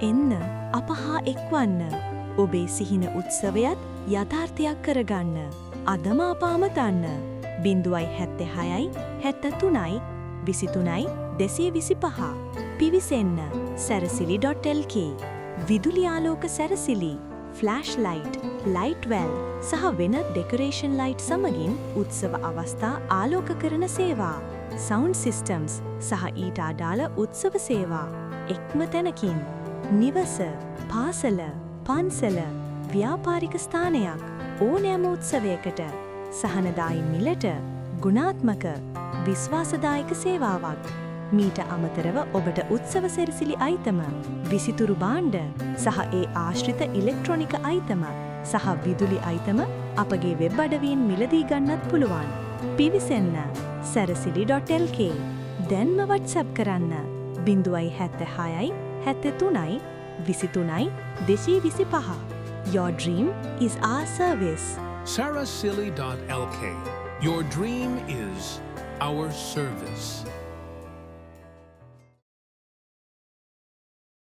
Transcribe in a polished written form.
එන්න අප හා එක්වන්න. ඔබේ සිහින උත්සවයත් යථාර්ථයක් කරගන්න. අදම අප අමතන්න. 076යි 73යි 23යි 225. පිවිසෙන්න සැරසිලි.lk. විදුලි ආලෝක සැරසිලි, ෆ්ලෑෂ් ලයිට්, ලයිට් වැල් සහ වෙනත් ඩෙකොරේෂන් ලයිට් සමගින් උත්සව අවස්ථා ආලෝක කරන සේවා, සවුන්ඩ් සිස්ටම්ස් සහ ඊට අදාළ උත්සව සේවා එක්ම තැනකින්. නිවස, පාසල, පන්සල, ව්‍යාපාරික ස්ථානයක් ඕනෑම උත්සවයකට සහනදායි මිලට ගුණාත්මක විශ්වාසදායක සේවාවක්. මීට අමතරව ඔබට උත්සව සැරසිලි අයිතම, විසිතුරු භාණ්ඩ සහ ඒ ආශ්‍රිත ඉලෙක්ට්‍රොනික අයිතම සහ විදුලි අයිතම අපගේ වෙබ් අඩවියෙන් මිලදී ගන්නත් පුළුවන්. පිවිසෙන්න සැරසිලි.lk. දැන්ම WhatsApp කරන්න 076යි 73යි 23යි 225. Your dream is our service. Sarasili.lk. Your dream is our service.